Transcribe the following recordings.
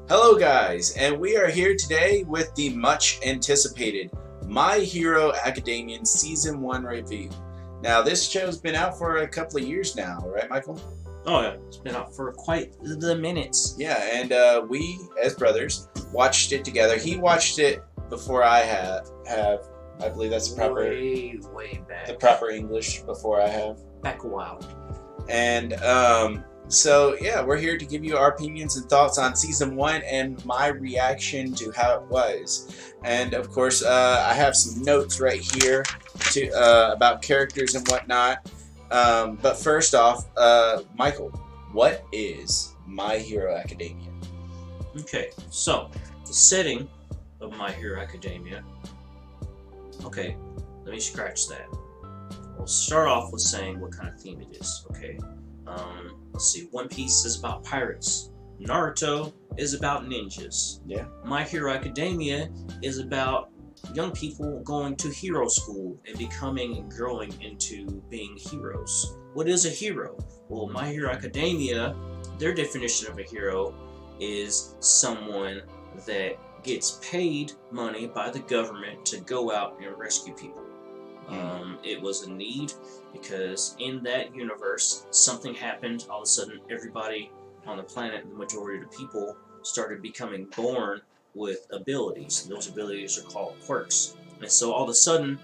Hello, guys, and we are here today with the much anticipated My Hero Academia Season 1 review. Now, this show's been out for a couple of years now, right, Michael? Oh yeah, it's been out for quite the minutes. Yeah, and we, as brothers, watched it together. He watched it before I have. I believe that's the proper, way back. the proper English before I have. Back a while. And so yeah, we're here to give you our opinions and thoughts on season 1 and my reaction to how it was. And of course, I have some notes right here to about characters and whatnot. But first off, Michael, what is My Hero Academia? Okay, so the setting of My Hero Academia. Okay, let me scratch that. We'll start off with saying what kind of theme it is. Okay, let's see. One Piece is about pirates. Naruto is about ninjas. Yeah. My Hero Academia is about young people going to hero school and becoming and growing into being heroes. What is a hero? Well, My Hero Academia, their definition of a hero is someone that gets paid money by the government to go out and rescue people. It was a need because in that universe, something happened. All of a sudden, everybody on the planet, the majority of the people, started becoming born with abilities. Those abilities are called quirks. And so all of a sudden,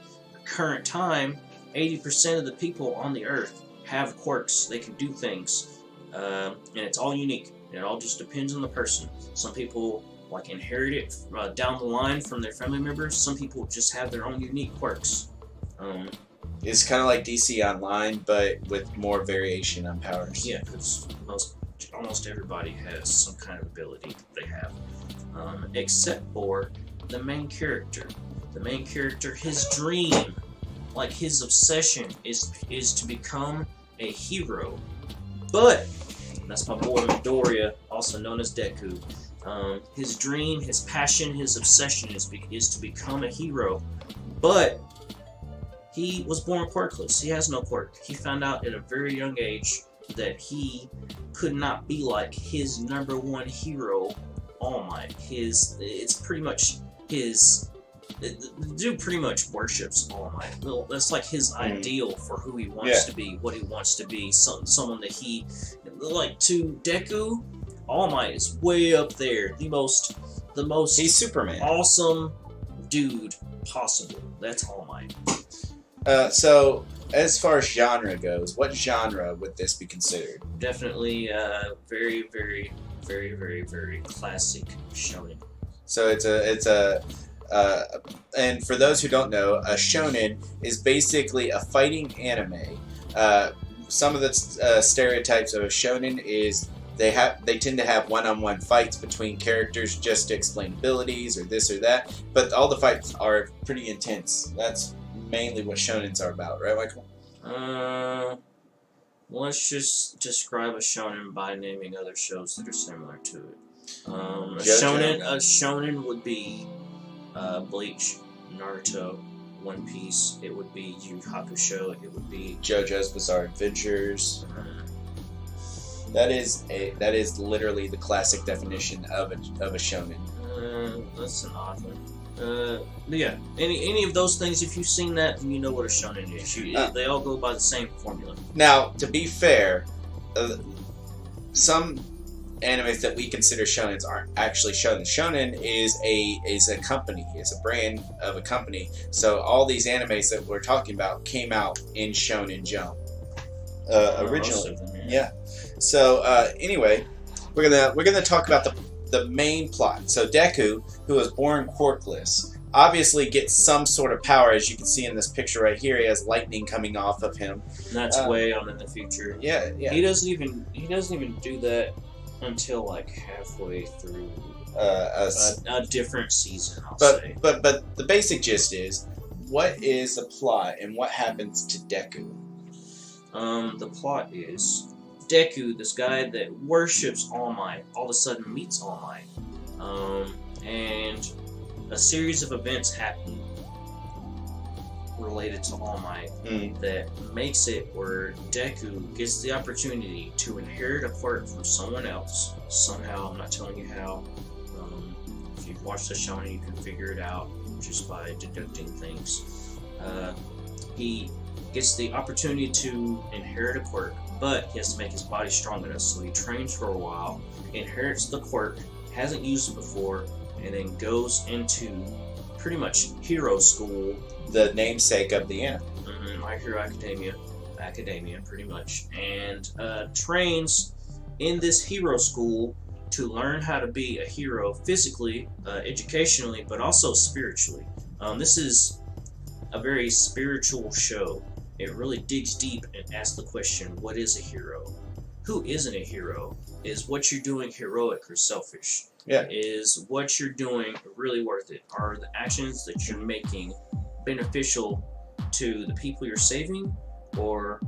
current time, 80% of the people on the earth have quirks. They can do things. And it's all unique. It all just depends on the person. Some people like inherit it down the line from their family members. Some people just have their own unique quirks. It's kind of like DC Online, but with more variation on powers. Yeah, because almost everybody has some kind of ability they have, except for the main character. The main character, his dream, like his obsession, is to become a hero. But that's my boy Midoriya, also known as Deku. His dream, his passion, his obsession is to become a hero. But he was born quirkless. He has no quirk. He found out at a very young age that he could not be like his number one hero, All Might. It's pretty much his. The dude pretty much worships All Might. That's like his ideal for who he wants to be, what he wants to be. Someone that he like. To Deku, All Might is way up there. The most. He's Superman. Awesome dude possible. That's All Might. So, as far as genre goes, what genre would this be considered? Definitely very, very, very, very, very classic shonen. So and for those who don't know, a shonen is basically a fighting anime. Some of the stereotypes of a shonen is they tend to have one-on-one fights between characters just to explain abilities or this or that, but all the fights are pretty intense. That's mainly what shonens are about, right, Michael? Let's just describe a shonen by naming other shows that are similar to it. A shonen would be Bleach, Naruto, One Piece. It would be Yu Yu Hakusho. It would be JoJo's Bizarre Adventures. That is literally the classic definition of a shonen. That's an odd one. Yeah, any of those things, if you've seen that, then you know what a shonen is. They all go by the same formula. Now, to be fair, some animes that we consider shonens aren't actually shonen. Shonen is a company, is a brand of a company. So all these animes that we're talking about came out in Shonen Jump originally. Most of them, yeah. So anyway, we're gonna talk about the main plot. So Deku, who was born quirkless, obviously gets some sort of power. As you can see in this picture right here, he has lightning coming off of him. And that's way on in the future. Yeah. He doesn't even do that until like halfway through a different season. I'll say. But the basic gist is, what is the plot and what happens to Deku? The plot is Deku, this guy that worships All Might, all of a sudden meets All Might. And a series of events happen related to All Might that makes it where Deku gets the opportunity to inherit a quirk from someone else somehow. I'm not telling you how. If you've watched the shonen, you can figure it out just by deducting things. He gets the opportunity to inherit a quirk, but he has to make his body strong enough. So he trains for a while, inherits the quirk, hasn't used it before, and then goes into pretty much hero school. The namesake of the anime. My Hero Academia, pretty much, and trains in this hero school to learn how to be a hero physically, educationally, but also spiritually. This is a very spiritual show. It really digs deep and asks the question, what is a hero? Who isn't a hero? Is what you're doing heroic or selfish? Yeah. Is what you're doing really worth it? Are the actions that you're making beneficial to the people you're saving, or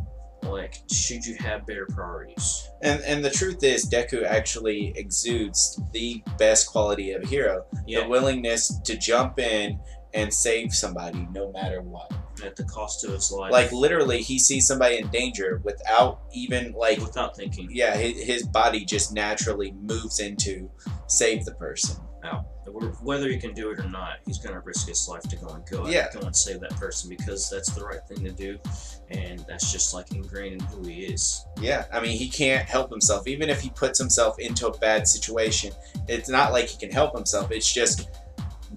like should you have better priorities? And the truth is, Deku actually exudes the best quality of a hero: the willingness to jump in and save somebody no matter what, at the cost of his life. Like literally, he sees somebody in danger without even without thinking. Yeah, his body just naturally moves into save the person. Now, whether he can do it or not, he's going to risk his life to go and save that person, because that's the right thing to do, and that's just like ingrained in who he is. Yeah, I mean, he can't help himself. Even if he puts himself into a bad situation, it's not like he can help himself. It's just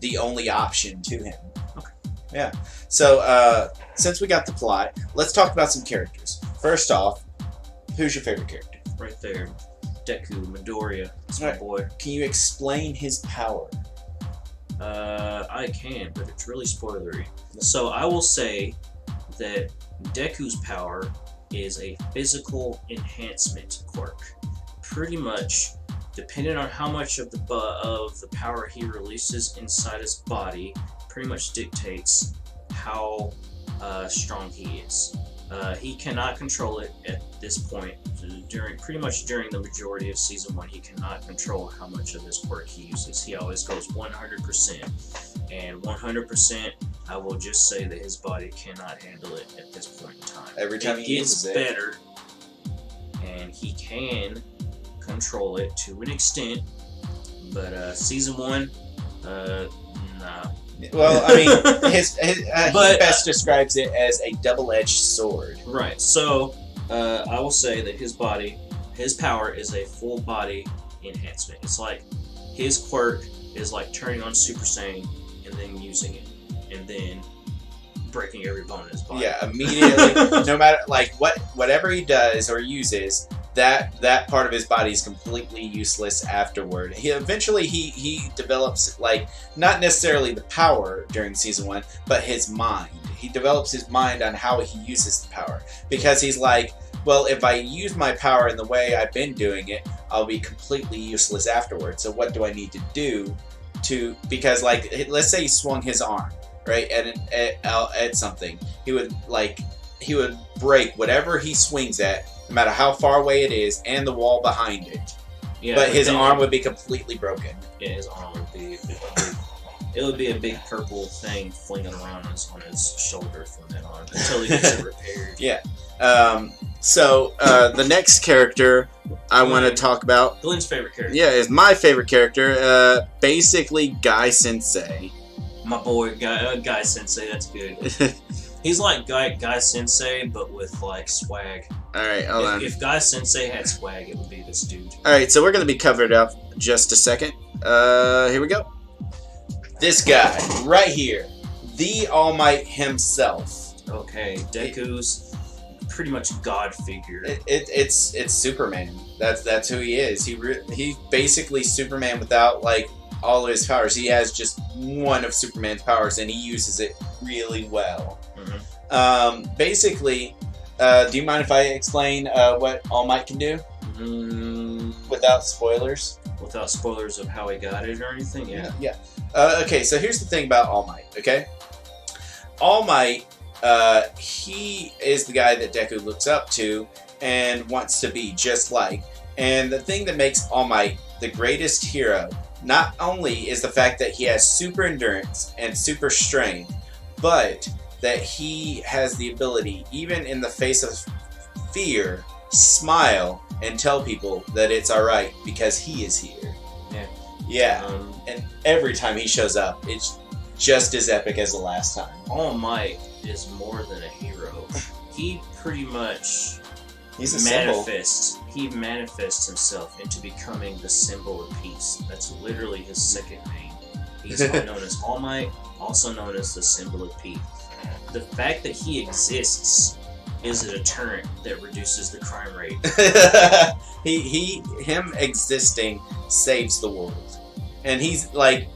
the only option to him. Okay. Yeah. So, since we got the plot, let's talk about some characters. First off, who's your favorite character? Right there. Deku, Midoriya. That's my boy. Can you explain his power? I can, but it's really spoilery. So I will say that Deku's power is a physical enhancement quirk. Pretty much, depending on how much of the power he releases inside his body, pretty much dictates how strong he is. He cannot control it at this point. During the majority of season 1, he cannot control how much of his quirk he uses. He always goes 100%, and 100%, I will just say that his body cannot handle it at this point in time. Every time he uses it, better, and he can control it to an extent, but season 1, nah. Well, I mean, he best describes it as a double-edged sword. Right. So, I will say that his power is a full body enhancement. It's like his quirk is like turning on Super Saiyan and then using it, and then breaking every bone in his body. Yeah, immediately. No matter whatever he does or uses, that part of his body is completely useless afterward. He eventually develops, like, not necessarily the power during season 1, but his mind. He develops his mind on how he uses the power, because he's like, well, if I use my power in the way I've been doing it, I'll be completely useless afterwards. So what do I need to do because, like, let's say he swung his arm, right, at something, he would break whatever he swings at, no matter how far away it is, and the wall behind it. Yeah, but his arm would be completely broken. Yeah, his arm would be it would be a big purple thing flinging around on his shoulder from then on until he gets it repaired. Yeah. So the next character I want to talk about, Glenn's favorite character. Yeah, is my favorite character. Basically, Guy Sensei. My boy, Guy Sensei. That's good. He's like Guy Sensei, but with like swag. Alright, hold on. If Guy Sensei had swag, it would be this dude. Alright, so we're going to be covered up just a second. Here we go. This guy, right here. The All Might himself. Okay, Deku's pretty much god figure. It's Superman. That's who he is. He's basically Superman without, like, all of his powers. He has just one of Superman's powers, and he uses it really well. Mm-hmm. Basically, do you mind if I explain what All Might can do? Without spoilers? Without spoilers of how he got it or anything? Yeah. Okay, so here's the thing about All Might, okay? All Might, he is the guy that Deku looks up to and wants to be just like. And the thing that makes All Might the greatest hero not only is the fact that he has super endurance and super strength, but that he has the ability, even in the face of fear, smile and tell people that it's all right because he is here. Yeah. Yeah. And every time he shows up, it's just as epic as the last time. All Might is more than a hero. He pretty much He's a symbol. He manifests himself into becoming the symbol of peace. That's literally his second name. He's known as All Might, also known as the symbol of peace. The fact that he exists is a deterrent that reduces the crime rate. Him existing saves the world, and he's like,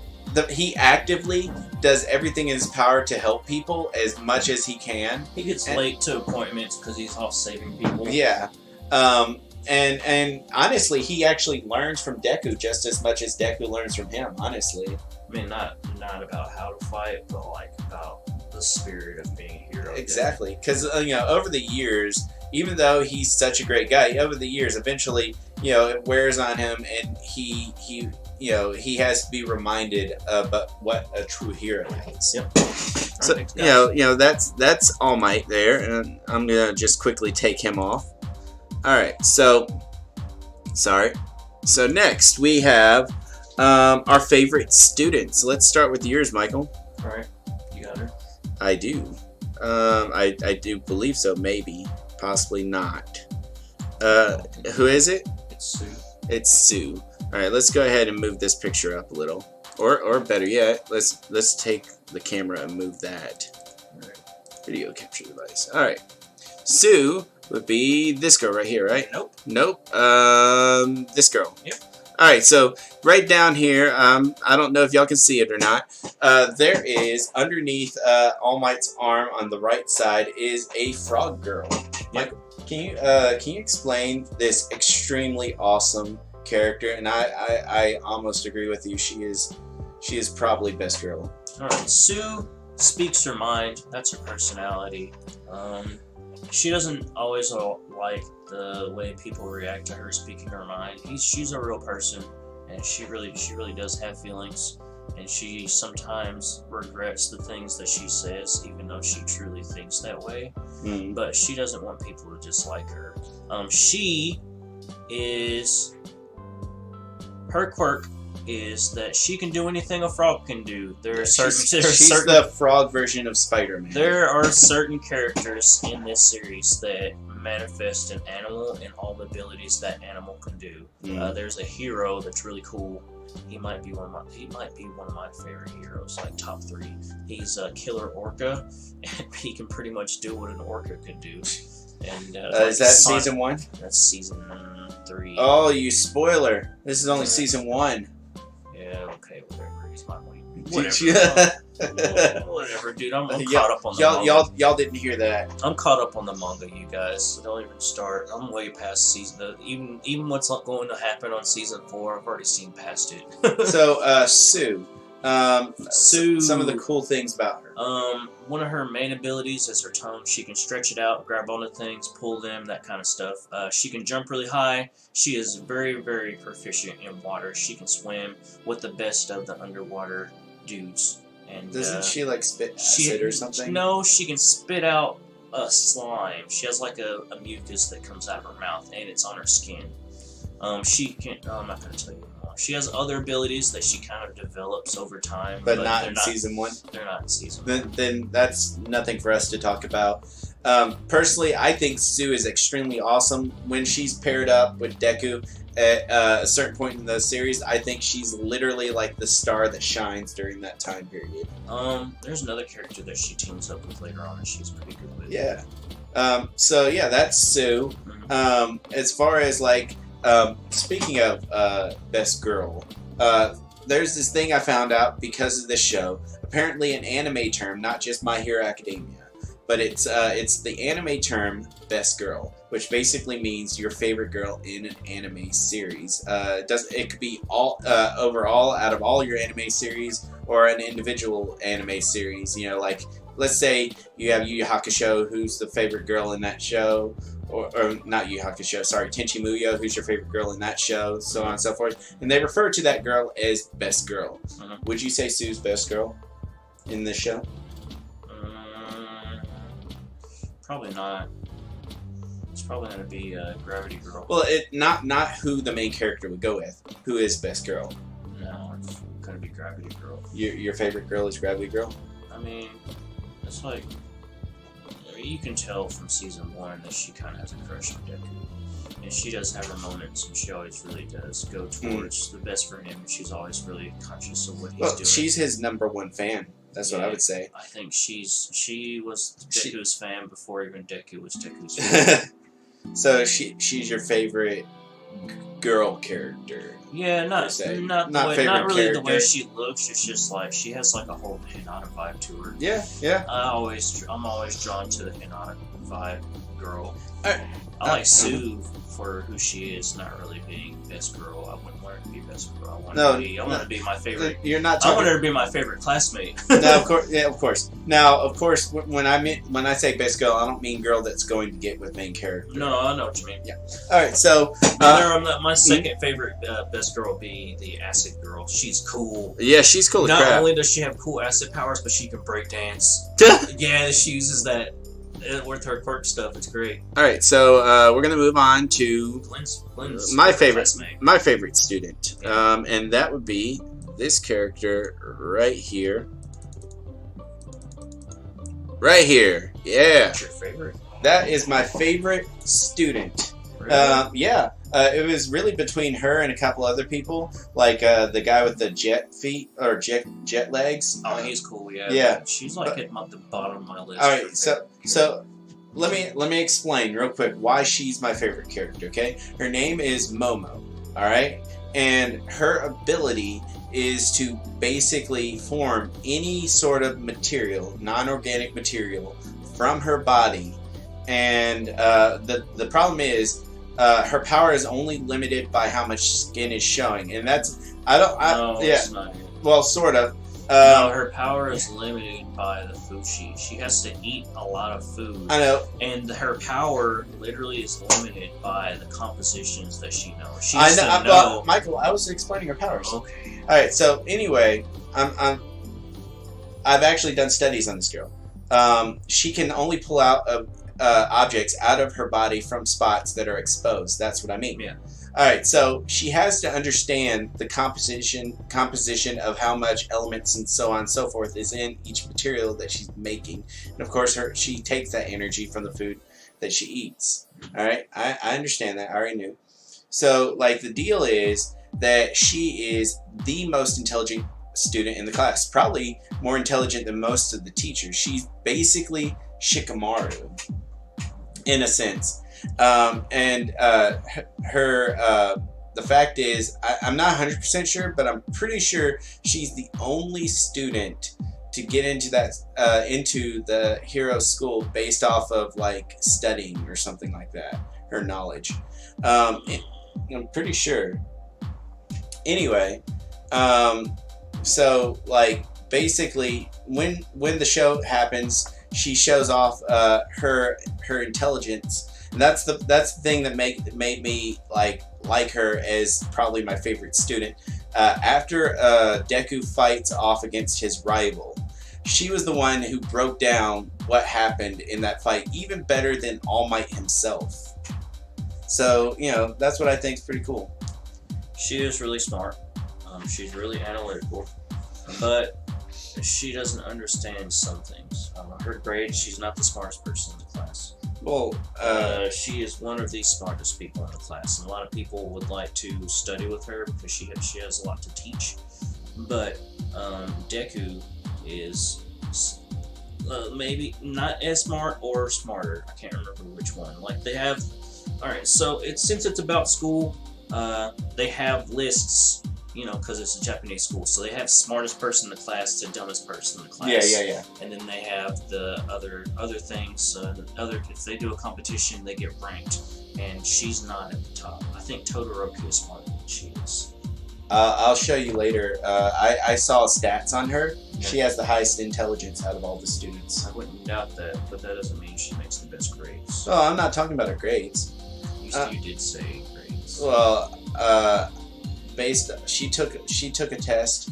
he actively does everything in his power to help people as much as he can. He gets late to appointments because he's off saving people. Yeah, and honestly, he actually learns from Deku just as much as Deku learns from him. Honestly, I mean, not about how to fight, but like about the spirit of being a hero. Exactly, because over the years, even though he's such a great guy, over the years, eventually, it wears on him, and he has to be reminded about what a true hero is. Yep. So that's All Might there, and I'm gonna just quickly take him off. All right, so next we have our favorite students. Let's start with yours, Michael. All right, you got her. I do. I do believe so. Maybe, possibly not. Who is it? It's Sue. It's Sue. All right, let's go ahead and move this picture up a little, or better yet, let's take the camera and move that. All right. Video capture device. All right, Sue would be this girl right here, right? Nope. This girl. Yep. All right, so right down here, I don't know if y'all can see it or not. There is underneath All Might's arm on the right side is a frog girl. Yep. Can you explain this extremely awesome character? And I almost agree with you. She is probably best girl. All right, Sue speaks her mind. That's her personality. She doesn't always like the way people react to her speaking her mind. She's a real person, and she really does have feelings, and she sometimes regrets the things that she says, even though she truly thinks that way. But she doesn't want people to dislike her. Her quirk is that she can do anything a frog can do. She's the frog version of Spider-Man. There are certain characters in this series that manifest an animal and all the abilities that animal can do. There's a hero that's really cool. He might be one of my favorite heroes, like top 3. He's a killer orca, and he can pretty much do what an orca could do. And is that season 1? That's season 3. Oh, you spoiler! This is only season 1. Yeah, okay, whatever. He's my lead. Whatever, dude. I'm caught up on the manga. Y'all didn't hear that. I'm caught up on the manga, you guys. So don't even start. I'm way past season. Even what's going to happen on season 4, I've already seen past it. So, Sue. Sue. Some of the cool things about her. One of her main abilities is her tongue. She can stretch it out, grab onto things, pull them, that kind of stuff. She can jump really high. She is very, very proficient in water. She can swim with the best of the underwater dudes. And doesn't she like spit acid or something? No, she can spit out a slime. She has like a mucus that comes out of her mouth, and it's on her skin. She can. I'm not going to tell you more. She has other abilities that she kind of develops over time, but not in season 1. They're not in season 1. Then that's nothing for us to talk about. Personally, I think Sue is extremely awesome when she's paired up with Deku. At a certain point in the series, I think she's literally like the star that shines during that time period. There's another character that she teams up with later on, and she's pretty good with. Yeah. So yeah, that's Sue. As far as like, speaking of best girl, there's this thing I found out because of this show. Apparently, an anime term, not just My Hero Academia, but it's the anime term best girl, which basically means your favorite girl in an anime series. It could be all overall out of all your anime series, or an individual anime series. Like let's say you have Yu Yu Hakusho, who's the favorite girl in that show, or not Yu Yu Hakusho, sorry, Tenchi Muyo, who's your favorite girl in that show, so on and so forth. And they refer to that girl as best girl. Would you say Sue's best girl in this show? Probably not. It's probably gonna be Gravity Girl. Well, not who the main character would go with. Who is best girl? No, it's gonna be Gravity Girl. Your favorite girl is Gravity Girl? I mean, it's like you can tell from season 1 that she kind of has a crush on Deku, and she does have her moments, and she always really does go towards the best for him. She's always really conscious of what he's doing. She's his #1 fan. That's what I would say. I think she was Deku's fan before even Deku was Deku's fan. So she's your favorite girl character. Yeah, not really the way she looks. It's just like she has like a whole Hinata vibe to her. Yeah. I'm always drawn to the Hinata vibe girl. I like Sue for who she is, not really being best girl. I wouldn't want her to be best girl. I want her to be my favorite. You're not. I want her to be my favorite classmate. No, of course, yeah, of course. Now, of course, when I say best girl, I don't mean girl that's going to get with main character. No, I know what you mean. Yeah. All right, so my second favorite best girl would be the Acid Girl. She's cool. Yeah, she's cool. Not only does she have cool acid powers, but she can break dance. Yeah, she uses that with her quirk stuff. It's great. All right, so we're gonna move on to Glenn's my favorite student, and that would be this character right here. Right here, yeah. What's your favorite? That is my favorite student. Really? Yeah. It was really between her and a couple other people, like the guy with the jet feet or jet legs. Oh, he's cool. Yeah. Yeah. She's like at the bottom of my list. All right, so let me explain real quick why she's my favorite character. Okay, her name is Momo. All right, and her ability is to basically form any sort of material, non-organic material, from her body, and the problem is. Her power is only limited by how much skin is showing, and that's It's not it. Well, sort of. No, her power is limited by the food she has to eat a lot of food. I know. And her power literally is limited by the compositions that she knows. She I has know. to know. Michael, I was explaining her powers. Okay. All right. So anyway, I've actually done studies on this girl. She can only pull out objects out of her body from spots that are exposed. That's what I mean. Yeah. All right, so she has to understand the composition of how much elements and so on and so forth is in each material that she's making, and of course, she takes that energy from the food that she eats. All right, I understand that. I already knew. So, like, the deal is that she is the most intelligent student in the class, probably more intelligent than most of the teachers. She's basically Shikamaru, in a sense. The fact is, I'm not 100% sure, but I'm pretty sure she's the only student to get into the hero school based off of like studying or something like that. Her knowledge, I'm pretty sure. Anyway, so like basically, when the show happens, she shows off her intelligence. And that's the thing that made me like her as probably my favorite student. After Deku fights off against his rival, she was the one who broke down what happened in that fight even better than All Might himself. So, you know, that's what I think is pretty cool. She is really smart. She's really analytical, but she doesn't understand some things. Her grades, she's not the smartest person in the class. Well, she is one of the smartest people in the class, and a lot of people would like to study with her because she has a lot to teach. But Deku is maybe not as smart or smarter. I can't remember which one. Like they have. All right, so since it's about school, they have lists. You know, because it's a Japanese school, so they have smartest person in the class to dumbest person in the class. Yeah. And then they have the other things. If they do a competition, they get ranked, and she's not at the top. I think Todoroki is smarter than she is. I'll show you later. I saw stats on her. Yeah. She has the highest intelligence out of all the students. I wouldn't doubt that, but that doesn't mean she makes the best grades. Oh, I'm not talking about her grades. You did say grades. Well, she took a test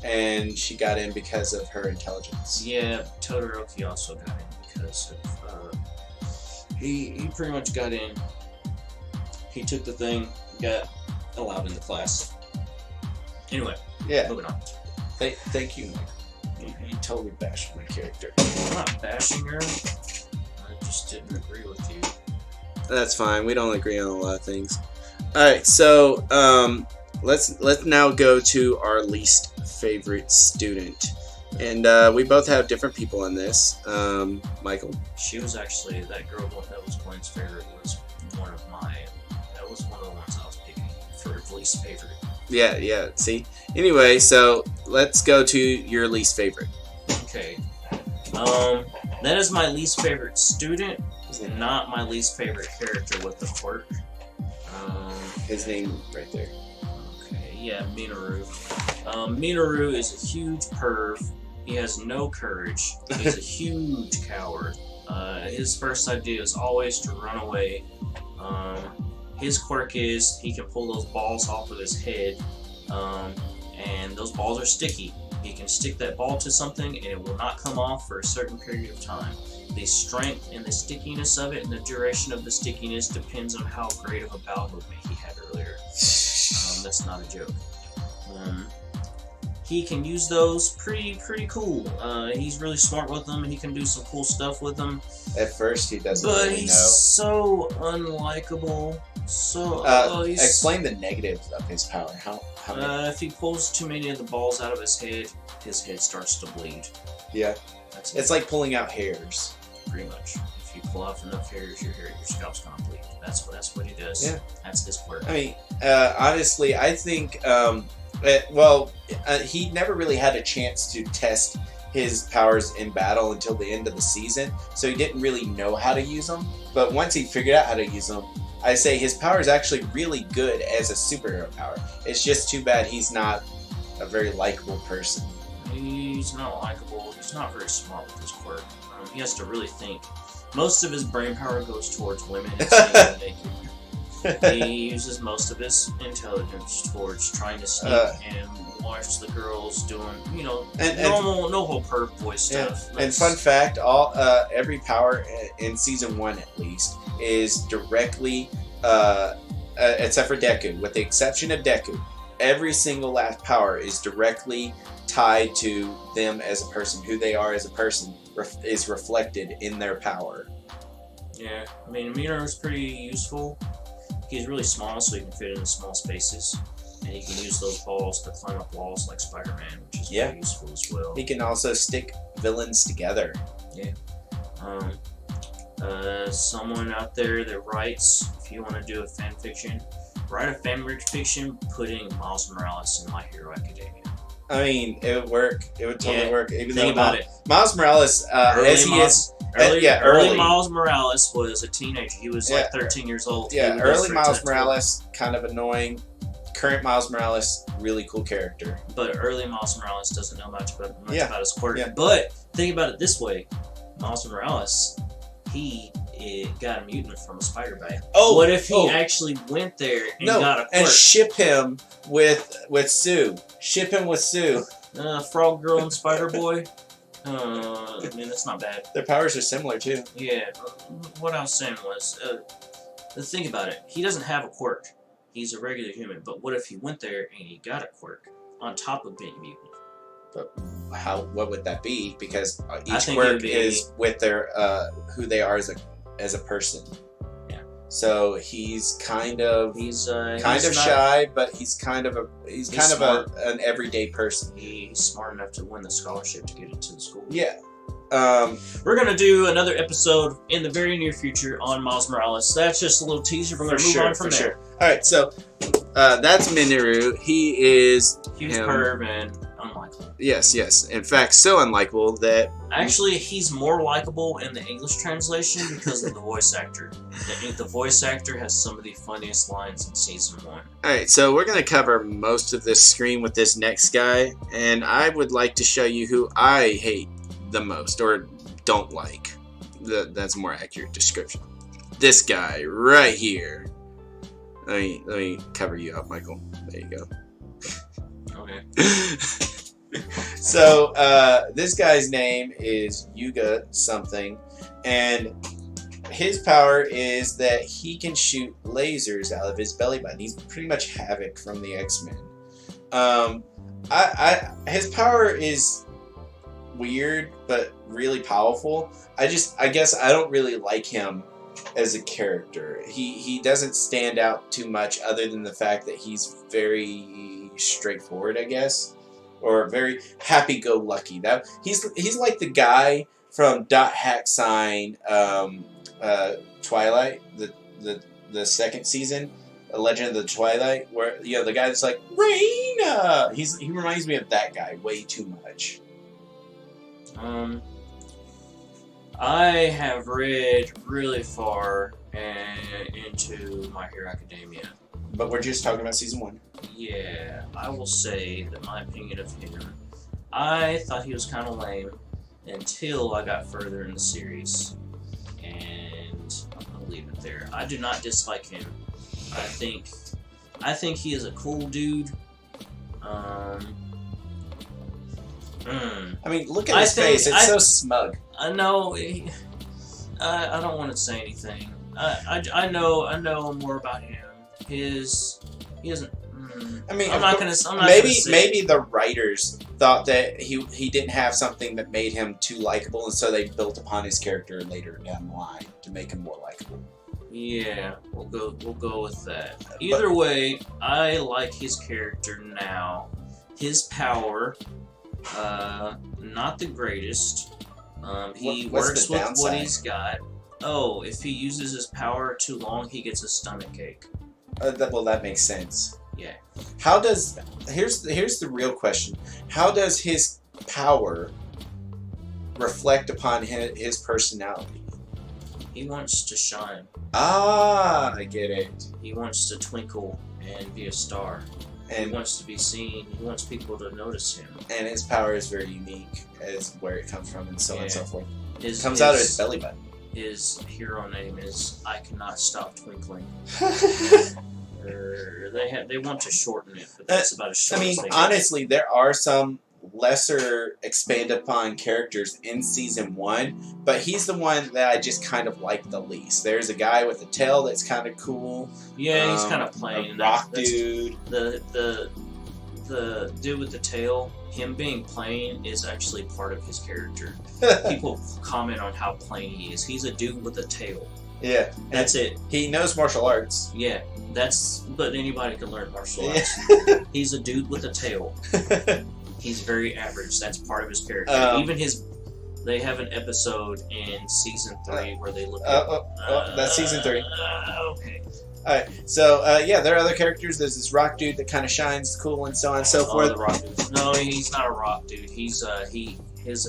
and she got in because of her intelligence. Yeah, Todoroki also got in because of he pretty much got in. He took the thing, got allowed into class. Anyway, Yeah. moving on. Thank you, Mike. You totally bashed my character. I'm not bashing her. I just didn't agree with you. That's fine. We don't agree on a lot of things. All right, so let's now go to our least favorite student, and we both have different people in this. Michael. She was actually that girl that was Gwen's favorite was one of my. That was one of the ones I was picking for least favorite. Yeah. See. Anyway, so let's go to your least favorite. Okay. That is my least favorite student. Not my least favorite character with the quirk. His name right there. Okay, yeah, Minoru. Minoru is a huge perv. He has no courage. He's a huge coward. His first idea is always to run away. His quirk is he can pull those balls off of his head, and those balls are sticky. He can stick that ball to something and it will not come off for a certain period of time. The strength and the stickiness of it and the duration of the stickiness depends on how great of a bowel movement he had earlier. That's not a joke. He can use those pretty cool. He's really smart with them. He can do some cool stuff with them. At first, he doesn't But really he's know. so unlikable. So Explain the negatives of his power. How many? if he pulls too many of the balls out of his head starts to bleed. Yeah, That's it. it's like pulling out hairs. Pretty much. If you pull off enough hairs, your scalp's gonna bleed. That's what he does. Yeah. That's his quirk. I mean, honestly, I think, he never really had a chance to test his powers in battle until the end of the season, so he didn't really know how to use them. But once he figured out how to use them, I say his power is actually really good as a superhero power. It's just too bad he's not a very likable person. He's not likable. He's not very smart with his quirk. He has to really think. Most of his brain power goes towards women and seeing naked. He uses most of his intelligence towards trying to sneak and watch the girls doing, normal perv boy stuff. And fun fact, every power in season 1 at least is directly, except for Deku, with the exception of Deku, every single last power is directly tied to them as a person. Who they are as a person is reflected in their power. Yeah, I mean, Minoru's pretty useful. He's really small, so he can fit into small spaces. And he can use those balls to climb up walls like Spider-Man, which is very useful as well. He can also stick villains together. Yeah. Someone out there that writes, if you want to do a fan fiction, write a fan fiction putting Miles Morales in My Hero Academia. I mean, it would work. It would totally work. Even Think though about it. Miles Morales, as he is... Early Miles Morales was a teenager. He was like 13 years old. Yeah, early Miles Morales, kind of annoying. Current Miles Morales, really cool character. But early Miles Morales doesn't know much about his quirk. Yeah. But think about it this way. Miles Morales, he got a mutant from a spider bite. Oh, what if he actually went there and got a quirk? And ship him with Sue. Ship him with Sue. Frog Girl and Spider Boy. I mean, that's not bad. Their powers are similar too. Yeah. What I was saying was, think about it. He doesn't have a quirk. He's a regular human. But what if he went there and he got a quirk on top of being mutant? But what would that be? Because each quirk is with their who they are as a person. Yeah. So he's kind of not shy, but he's kind of an everyday person. He's smart enough to win the scholarship to get into the school. Yeah. We're gonna do another episode in the very near future on Miles Morales. That's just a little teaser. We're gonna move on from there. All right, so that's Minoru. He is huge perv and unlikable. Yes. In fact, so unlikable that actually he's more likable in the English translation because of the voice actor. The voice actor has some of the funniest lines in season 1. All right, so we're gonna cover most of this screen with this next guy, and I would like to show you who I hate the most or don't like. That's a more accurate description. This guy right here. Let me cover you up, Michael. There you go. Okay. So this guy's name is Yuga something, and his power is that he can shoot lasers out of his belly button. He's pretty much Havoc from the X-Men. His power is weird but really powerful. I guess I don't really like him as a character. He doesn't stand out too much other than the fact that he's very straightforward, I guess, or very happy-go-lucky. That he's like the guy from Dot Hack Sign Twilight, the second season, A Legend of the Twilight, where the guy that's like Raina. He reminds me of that guy way too much. I have read really far into My Hero Academia. But we're just talking about season 1. Yeah, I will say that my opinion of him, I thought he was kind of lame until I got further in the series, and I'm gonna leave it there. I do not dislike him. I think he is a cool dude. I mean, look at his face. It's so smug. I know. I don't want to say anything. I know more about him. He isn't. I mean, I'm not gonna. Maybe the writers thought that he didn't have something that made him too likable, and so they built upon his character later down the line to make him more likable. Yeah, we'll go with that. Either way, I like his character now. His power, not the greatest. He works with what he's got. Oh, if he uses his power too long, he gets a stomach ache. Well, that makes sense. Yeah. Here's the real question. How does his power reflect upon his personality? He wants to shine. Ah, I get it. He wants to twinkle and be a star. And he wants to be seen. He wants people to notice him. And his power is very unique as where it comes from and so on and so forth. It comes his, out of his belly button. His hero name is I Cannot Stop Twinkling. They want to shorten it, but that's about as short as they get. Honestly, there are some lesser expanded upon characters in season 1, but he's the one that I just kind of like the least. There's a guy with a tail that's kind of cool. Yeah, he's kind of plain. A rock dude. The dude with the tail, him being plain is actually part of his character. People comment on how plain he is. He's a dude with a tail. Yeah, that's it. He knows martial arts. Yeah, but anybody can learn martial arts. He's a dude with a tail. He's very average. That's part of his character. They have an episode in season 3 where they look at... that's season 3. Okay. Alright, so, there are other characters. There's this rock dude that kind of shines cool and so on and so forth. The rock dude. No, he's not a rock dude. His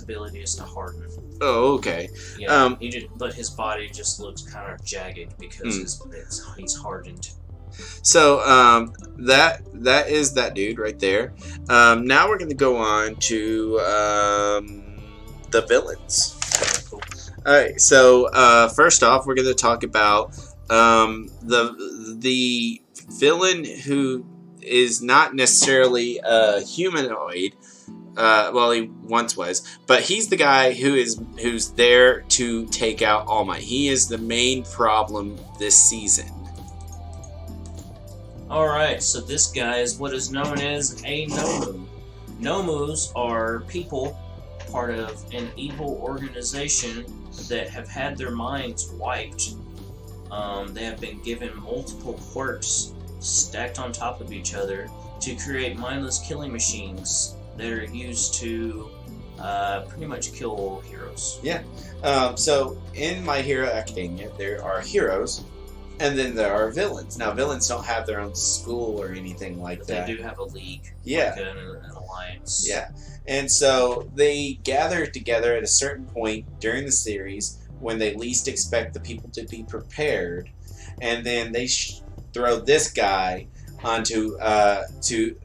ability is to harden. Oh, okay. Yeah, but his body just looks kind of jagged because he's hardened. So that is that dude right there. Now we're going to go on to the villains. Cool. All right. So first off, we're going to talk about the villain who is not necessarily a humanoid. Well, he once was, but he's the guy who's there to take out All Might. He is the main problem this season. Alright, so this guy is what is known as a Nomu. Nomus are people, part of an evil organization that have had their minds wiped. They have been given multiple quirks stacked on top of each other to create mindless killing machines that are used to pretty much kill heroes. Yeah. So in My Hero Academia, there are heroes, and then there are villains. Now, villains don't have their own school or anything like that. They do have a league. Yeah. Like an alliance. Yeah. And so they gather together at a certain point during the series when they least expect the people to be prepared, and then they throw this guy onto to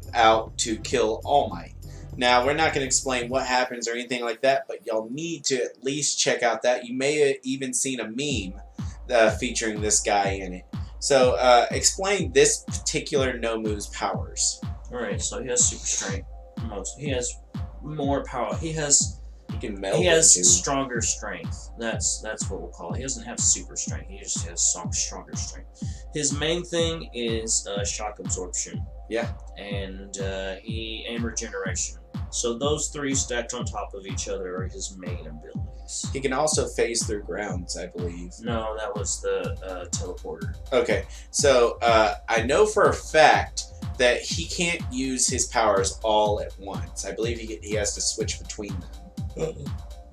kill All Might. Now, we're not going to explain what happens or anything like that, but y'all need to at least check out that. You may have even seen a meme featuring this guy in it. So, explain this particular Nomu's powers. Alright, so he has super strength. He has more power. He has He can meld He has into. stronger strength. That's what we'll call it. He doesn't have super strength. He just has stronger strength. His main thing is shock absorption. Yeah. And regeneration. So those three stacked on top of each other are his main abilities. He can also phase through grounds, I believe. No, that was the teleporter. Okay, so I know for a fact that he can't use his powers all at once. I believe he has to switch between them.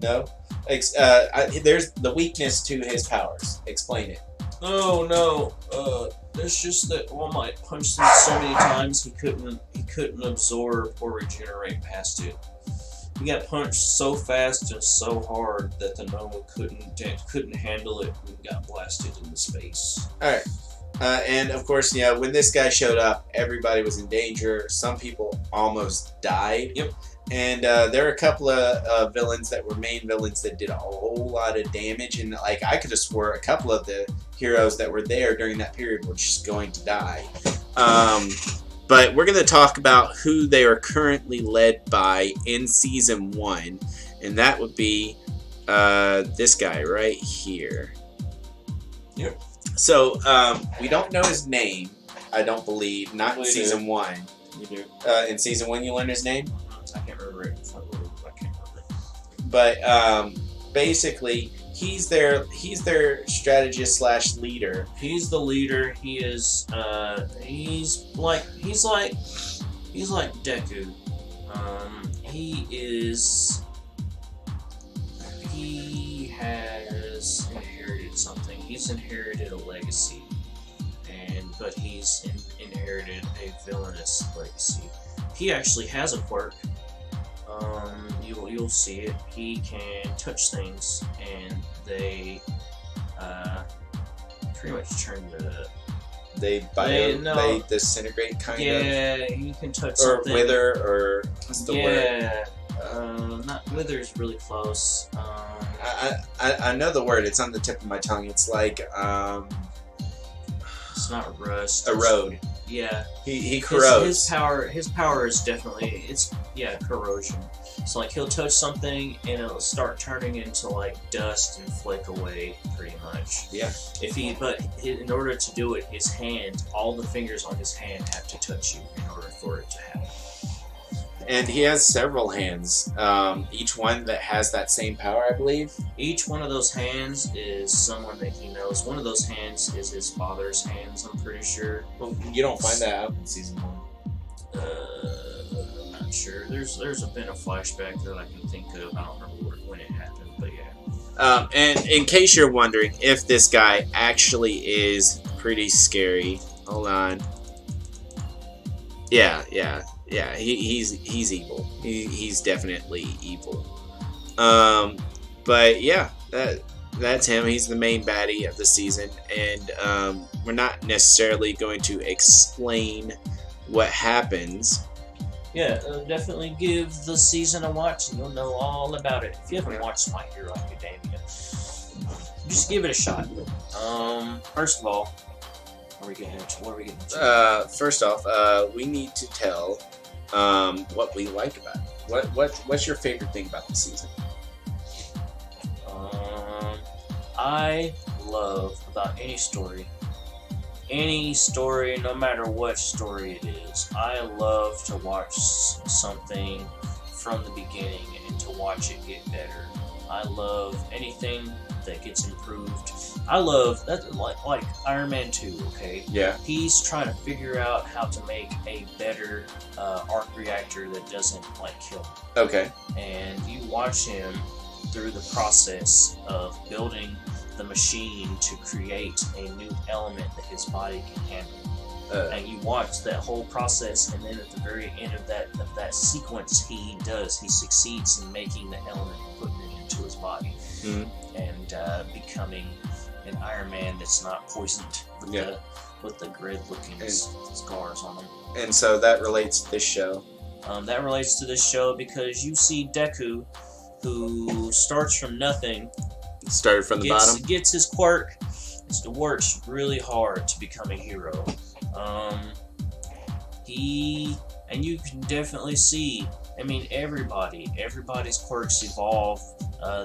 No? There's the weakness to his powers. Explain it. Oh no! It's just that All Might punched him so many times he couldn't absorb or regenerate past it. He got punched so fast and so hard that the Noma couldn't handle it and got blasted into space. All right. And of course, when this guy showed up, everybody was in danger. Some people almost died. Yep. And there are a couple of villains that were main villains that did a whole lot of damage. And I could have swore a couple of the heroes that were there during that period were just going to die. But we're going to talk about who they are currently led by in Season 1. And that would be this guy right here. Yep. So, we don't know his name, I don't believe. Not in Season 1. You do. In Season 1, you learned his name? I can't remember it. I can't remember. But, basically, he's their strategist / leader. He's the leader. He is. He's like Deku. He has inherited something. He's inherited a legacy, but he's inherited a villainous legacy. He actually has a quirk. You'll see it. He can touch things, and they pretty much turn the. They disintegrate, kind of. Yeah, he can touch Or something. wither, or what's the word? Yeah, not wither's really close. I know the word. It's on the tip of my tongue. It's like It's not rust. erode. Yeah. He corrodes. His power is definitely corrosion. So he'll touch something and it'll start turning into dust and flake away pretty much. Yeah. In order to do it, his hand, all the fingers on his hand have to touch you in order for it to happen. And he has several hands, each one that has that same power, I believe. Each one of those hands is someone that he knows. One of those hands is his father's hands, I'm pretty sure. Well, you don't find that out in Season 1. I'm not sure. There's been a flashback that I can think of. I don't remember when it happened, but yeah. And in case you're wondering if this guy actually is pretty scary, hold on. Yeah, he's evil. He's definitely evil. But yeah, that's him. He's the main baddie of the season, and we're not necessarily going to explain what happens. Yeah, definitely give the season a watch and you'll know all about it. If you haven't watched My Hero Academia, just give it a shot. First of all, what are we getting into? First off, we need to tell what we like about it. What's your favorite thing about the season? I love about any story, no matter what story it is. I love to watch something from the beginning and to watch it get better. I love anything that gets improved. I love that, like Iron Man 2. Okay. Yeah. He's trying to figure out how to make a better arc reactor that doesn't kill him. Okay. And you watch him through the process of building the machine to create a new element that his body can handle. And you watch that whole process, and then at the very end of that sequence, he succeeds in making the element and putting it into his body, and becoming an Iron Man that's not poisoned with the grid-looking scars on him. And so that relates to this show. That relates to this show because you see Deku, who starts from nothing. Started from the bottom. Gets his quirk. Works really hard to become a hero. He and you can definitely see. I mean, everybody's quirks evolve.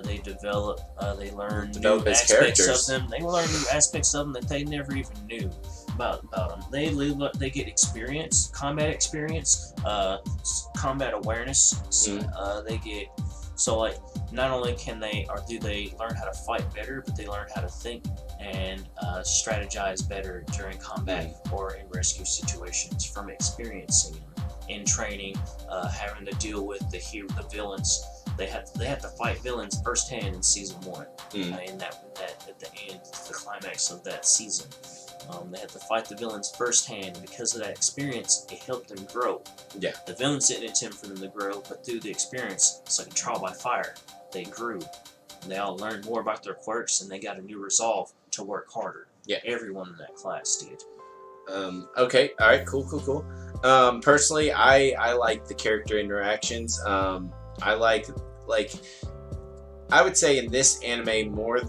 They develop. They learn Develop new as aspects characters. of them. They learn new aspects of them that they never even knew about them. They get experience, combat experience, combat awareness. They get like not only can they or do they learn how to fight better, but they learn how to think and strategize better during combat or in rescue situations from experiencing them in training, having to deal with the villains. They have to fight villains firsthand in season 1. In that at the end, the climax of that season, they had to fight the villains firsthand. And because of that experience, it helped them grow. Yeah. The villains didn't intend for them to grow, but through the experience, it's like a trial by fire. They grew. And they all learned more about their quirks, and they got a new resolve to work harder. Yeah. Everyone in that class did. Okay. All right. Cool. Personally, I like the character interactions. I like I would say in this anime more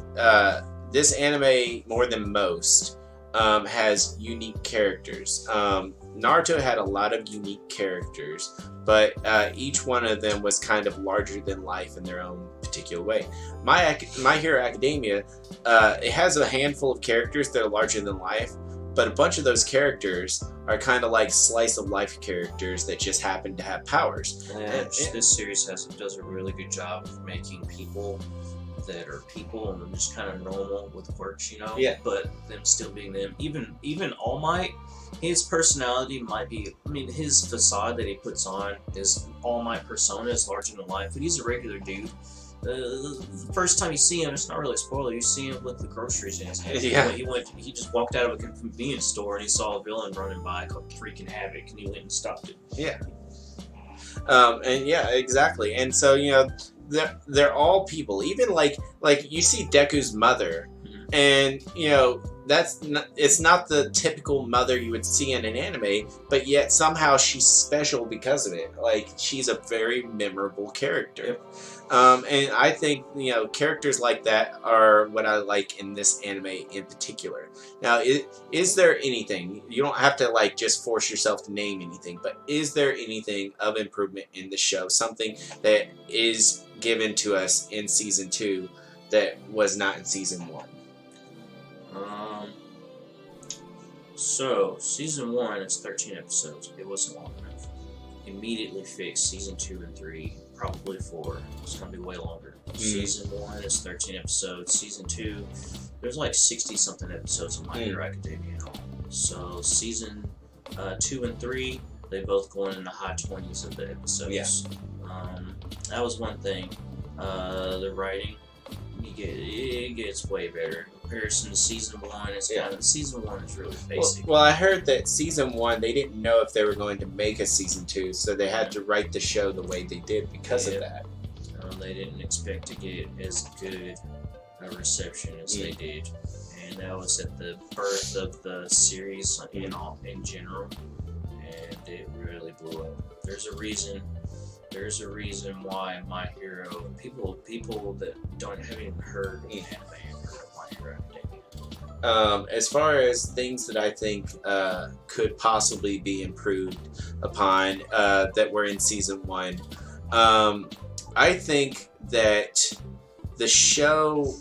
than most has unique characters. Naruto had a lot of unique characters, but each one of them was kind of larger than life in their own particular way. My Hero Academia, it has a handful of characters that are larger than life, but a bunch of those characters are kind of like slice of life characters that just happen to have powers. This series does a really good job of making people that are people and just kind of normal with quirks, Yeah. But them still being them. Even All Might, his personality might be. I mean, his facade that he puts on, his All Might persona is larger than life, but he's a regular dude. The first time you see him, it's not really a spoiler. You see him with the groceries in his hand. Yeah. He just walked out of a convenience store and he saw a villain running by called freaking Havoc, and he went and stopped it. Yeah. And yeah, exactly. And so they're all people. Even like you see Deku's mother, and it's not the typical mother you would see in an anime, but yet somehow she's special because of it. Like, she's a very memorable character. Yep. And I think characters like that are what I like in this anime in particular. Now, is there anything, you don't have to just force yourself to name anything, but is there anything of improvement in the show, something that is given to us in season 2 that was not in season 1? So season 1 is 13 episodes. It wasn't long enough. Immediately fixed season 2 and 3, probably 4. It's gonna be way longer. Season 1 is 13 episodes. Season 2, there's like 60 something episodes of My Hero Academia. So season 2 and 3, they both going in the high 20s of the episodes. Yeah. That was one thing. The writing, it gets way better. In comparison to season 1, season 1 is really basic. Well, I heard that season 1, they didn't know if they were going to make a season 2, so they had to write the show the way they did because of that. They didn't expect to get as good a reception as they did, and that was at the birth of the series in general, and it really blew up. There's a reason why My Hero, people that haven't even heard of anime have heard of My Hero Academia. As far as things that I think could possibly be improved upon that were in season 1, I think that the show,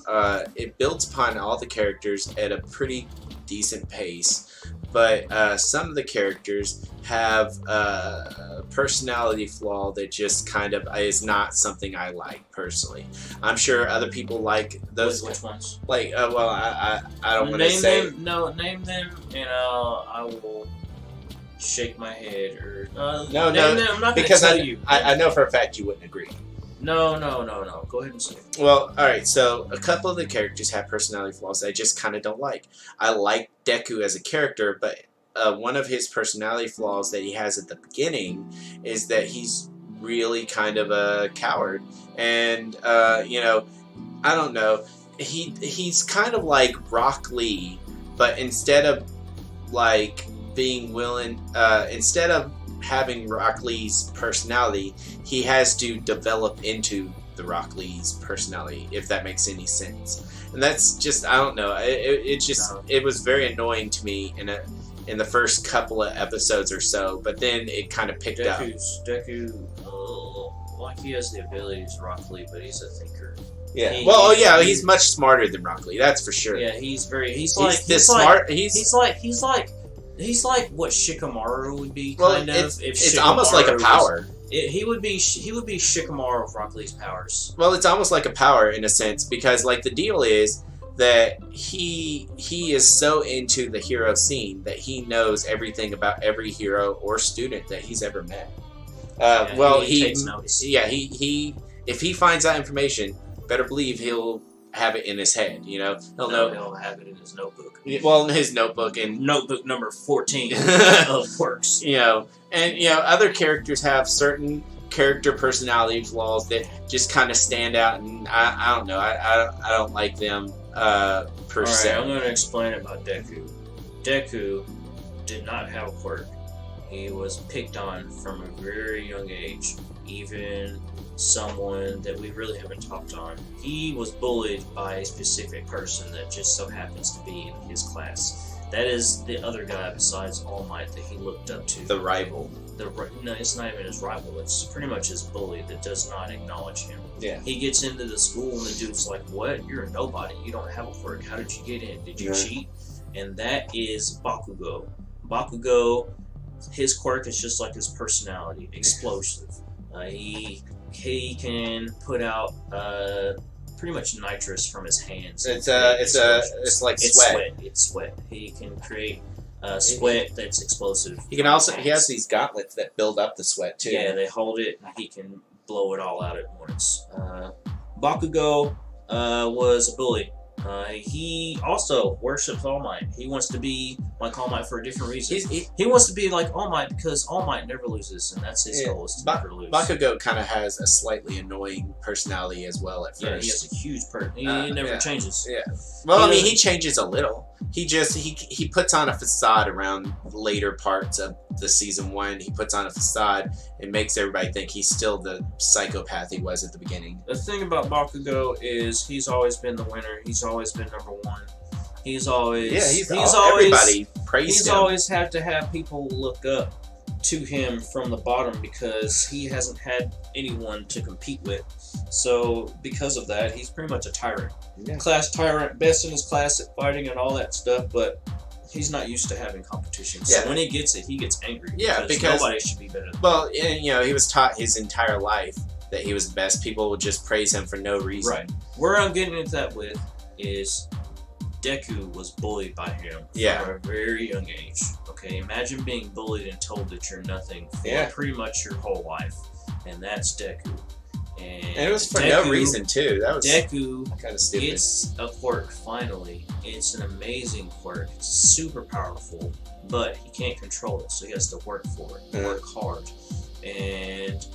it builds upon all the characters at a pretty decent pace, but some of the characters have a personality flaw that just kind of is not something I like personally. I'm sure other people like those. Which ones? I don't want to say. Name them, and I will shake my head or no. Name them. I'm not going to tell you. I know for a fact you wouldn't agree. No. Go ahead and say it. Well, alright, so a couple of the characters have personality flaws I just kind of don't like. I like Deku as a character, but one of his personality flaws that he has at the beginning is that he's really kind of a coward. And, I don't know. He's kind of like Rock Lee, but instead of, being willing, instead of having Rock Lee's personality, he has to develop into the Rock Lee's personality, if that makes any sense. And that's just, I don't know, it was very annoying to me in the first couple of episodes or so, but then it kind of picked up. Deku, like he has the abilities to Rock Lee, but he's a thinker. Yeah. He's much smarter than Rock Lee. That's for sure. Yeah, he's like what Shikamaru would be, kind of. It's almost like a power. He would be Shikamaru of Rock Lee's powers. Well, it's almost like a power in a sense, because like the deal is that he is so into the hero scene that he knows everything about every hero or student that he's ever met. He takes notice. Yeah, he if he finds out information, better believe he'll have it in his head. You know, he'll have it in his notebook. Well, in his notebook and notebook number 14 of quirks. You know, and other characters have certain character personality flaws that just kind of stand out, and I don't know. I don't like them per se. I'm going to explain about Deku. Deku did not have a quirk. He was picked on from a very young age. Even someone that we really haven't talked on. He was bullied by a specific person that just so happens to be in his class. That is the other guy besides All Might that he looked up to. The rival. No, it's not even his rival. It's pretty much his bully that does not acknowledge him. Yeah. He gets into the school and the dude's like, "What? You're a nobody. You don't have a quirk. How did you get in? Did you cheat?" And that is Bakugo. Bakugo, his quirk is just like his personality, explosive. He can put out pretty much nitrous from his hands. It's like sweat. It's sweat. He can create sweat that's explosive. He has these gauntlets that build up the sweat too. Yeah, they hold it and he can blow it all out at once. Bakugo was a bully. He also worships All Might. He wants to be like All Might for a different reason. He wants to be like All Might because All Might never loses, and that's his goal, is to never lose. Bakugo kind of has a slightly annoying personality as well at first. Yeah, he has a huge he never changes. Yeah. Well, he changes a little. He puts on a facade around later parts of the season 1. He puts on a facade and makes everybody think he's still the psychopath he was at the beginning. The thing about Bakugo is he's always been the winner. He's always been number 1. Everybody praised him. He's always had to have people look up to him from the bottom because he hasn't had anyone to compete with. So because of that, he's pretty much a tyrant. Yeah. Class tyrant, best in his class at fighting and all that stuff, but he's not used to having competition. So when he gets it, he gets angry. Yeah, because nobody should be better than him. Well, and, he was taught his entire life that he was the best. People would just praise him for no reason. Right. Where I'm getting into that with is Deku was bullied by him from a very young age. Okay, imagine being bullied and told that you're nothing for pretty much your whole life, and that's Deku. And it was for no reason too. That was Deku kind of stupid. It's a quirk finally. It's an amazing quirk. It's super powerful, but he can't control it, so he has to work for it, work hard, and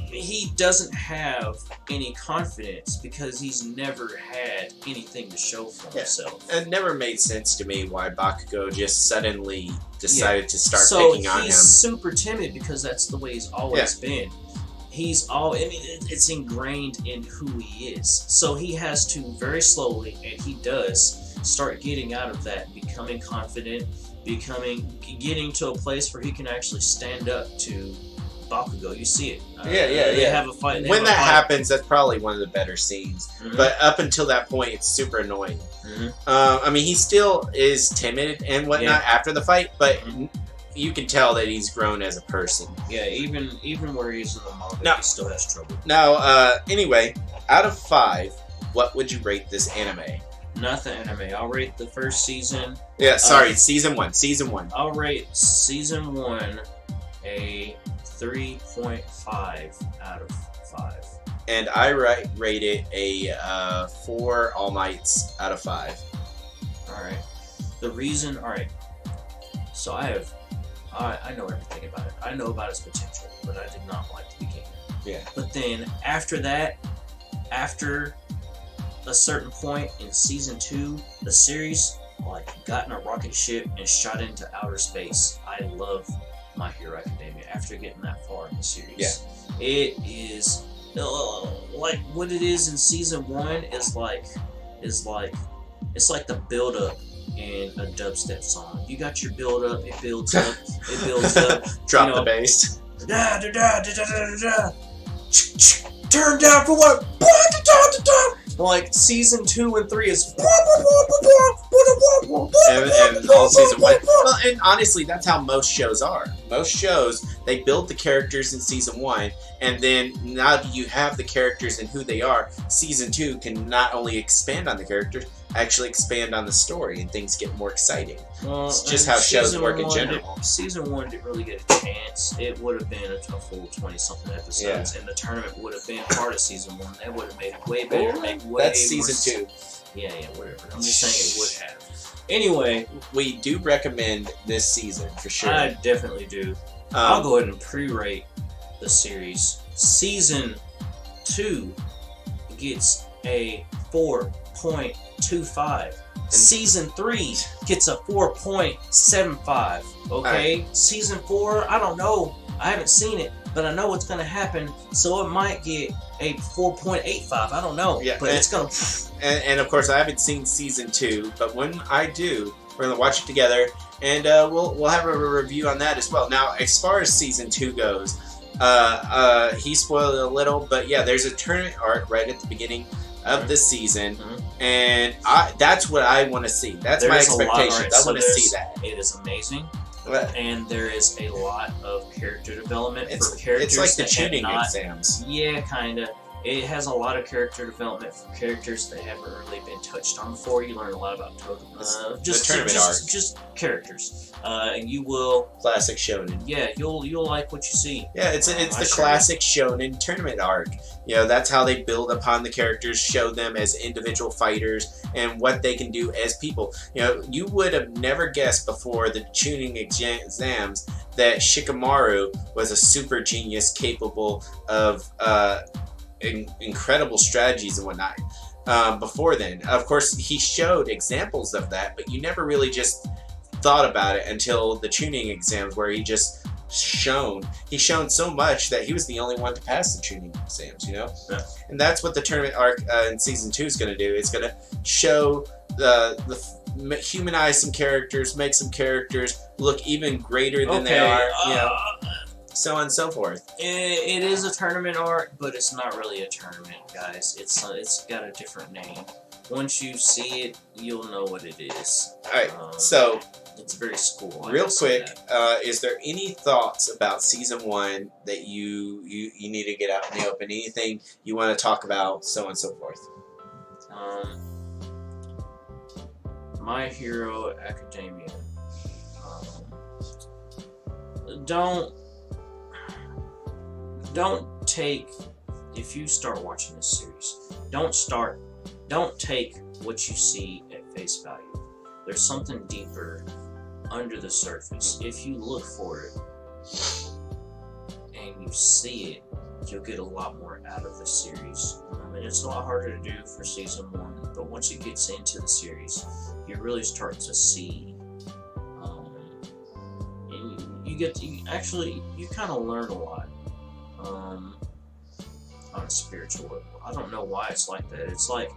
he doesn't have any confidence because he's never had anything to show for himself. It never made sense to me why Bakugo just suddenly decided to start picking on him. He's super timid because that's the way he's always been. It's ingrained in who he is. So he has to very slowly, and he does, start getting out of that, becoming confident, getting to a place where he can actually stand up to Bakugo. You see it. They have a fight. When that happens, that's probably one of the better scenes. Mm-hmm. But up until that point, it's super annoying. Mm-hmm. He still is timid and whatnot after the fight, but you can tell that he's grown as a person. Yeah, even where he's in the manga, he still has trouble. Now, anyway, out of 5, what would you rate this anime? Not the anime. I'll rate the first season. Yeah, sorry, season 1. Season 1. I'll rate season 1 a 3.5 out of 5. And I rate it a 4 All Mights out of 5. Alright. So I know everything about it. I know about its potential, but I did not like the beginning. Yeah. But then after that, after a certain point in season 2, the series got in a rocket ship and shot into outer space. I love My Hero Academia after getting that far in the series. Yeah. It is what it is in season 1 is like the build up in a dubstep song. You got your build up, it builds up, it builds up. Drop the bass. Da, da, da, da, da, da, da. Turn down for what? Like season 2 and 3 is and all season 1. Well, and honestly, that's how most shows are. Most shows, they build the characters in season 1, and then now that you have the characters and who they are, season 2 can not only expand on the characters, actually expand on the story, and things get more exciting. Well, it's just how shows work in general. Season 1 didn't really get a chance. It would have been a full 20-something episodes, and the tournament would have been part of season 1. That would have made it way better. That's season 2. Yeah, whatever. I'm just saying it would have. Anyway, we do recommend this season for sure. I definitely do. I'll go ahead and pre-rate the series. Season 2 gets a 4.25. Season 3 gets a 4.75. Okay? Right. Season 4, I don't know. I haven't seen it, but I know what's going to happen, so it might get a 4.85. I don't know. Yeah, but it's going to... And of course, I haven't seen season 2, but when I do, we're going to watch it together, and we'll have a review on that as well. Now, as far as season 2 goes, he spoiled it a little, but yeah, there's a tournament arc right at the beginning of the season, and that's what I want to see. That's my expectations. I want to see that. It is amazing. And there is a lot of character development for characters. It's like the that tuning have not, exams. Yeah, kind of. It has a lot of character development for characters that haven't really been touched on before. You learn a lot about just the tournament arc. Just characters. And you will classic shonen. Yeah, you'll like what you see. Yeah, it's the classic shonen tournament arc. You know, that's how they build upon the characters, show them as individual fighters and what they can do as people. You know, you would have never guessed before the tuning exams that Shikamaru was a super genius capable of incredible strategies and whatnot. Before then, of course, he showed examples of that, but you never really just thought about it until the tuning exams, where he shown so much that he was the only one to pass the tuning exams, you know? Yeah. And that's what the tournament arc in season 2 is going to do. It's going to show humanize some characters, make some characters look even greater than they are, you know, so on and so forth. It is a tournament arc, but it's not really a tournament, guys. It's got a different name. Once you see it, you'll know what it is. Alright, so it's very school. Real quick, is there any thoughts about season 1 that you need to get out in the open? Anything you want to talk about, so on and so forth? My Hero Academia. Don't take, if you start watching this series, don't take what you see at face value. There's something deeper under the surface. If you look for it and you see it, you'll get a lot more out of the series. And it's a lot harder to do for season 1, but once it gets into the series, you really start to see, and you kind of learn a lot on a spiritual level. I don't know why it's like that. It's like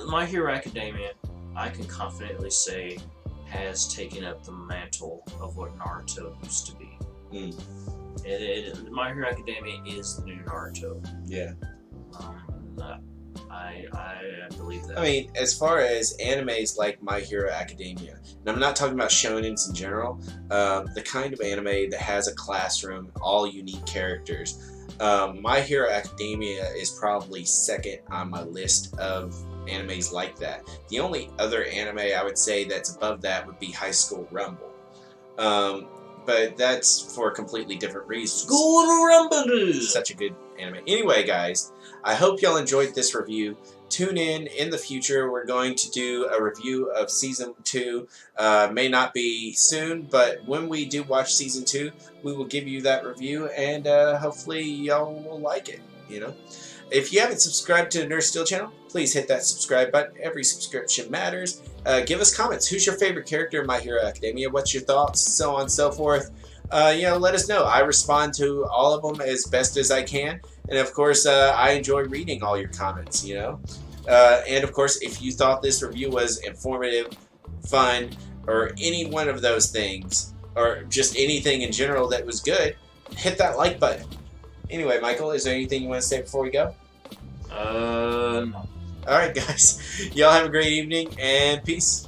My Hero Academia, I can confidently say, has taken up the mantle of what Naruto used to be. My Hero Academia is the new Naruto. Yeah. I believe that. I mean, as far as animes like My Hero Academia, and I'm not talking about shonens in general, the kind of anime that has a classroom, all unique characters, My Hero Academia is probably second on my list of animes like that. The only other anime I would say that's above that would be High School Rumble. But that's for completely different reasons. School Rumble! Such a good anime. Anyway, guys, I hope y'all enjoyed this review. Tune in the future. We're going to do a review of Season 2. May not be soon, but when we do watch Season 2, we will give you that review, and hopefully y'all will like it, you know? If you haven't subscribed to the Nerd Steel channel, please hit that subscribe button. Every subscription matters. Give us comments. Who's your favorite character in My Hero Academia? What's your thoughts? So on and so forth. You know, let us know. I respond to all of them as best as I can. And of course, I enjoy reading all your comments, you know. And of course, if you thought this review was informative, fun, or any one of those things, or just anything in general that was good, hit that like button. Anyway, Michael, is there anything you want to say before we go? No. All right, guys. Y'all have a great evening, and peace.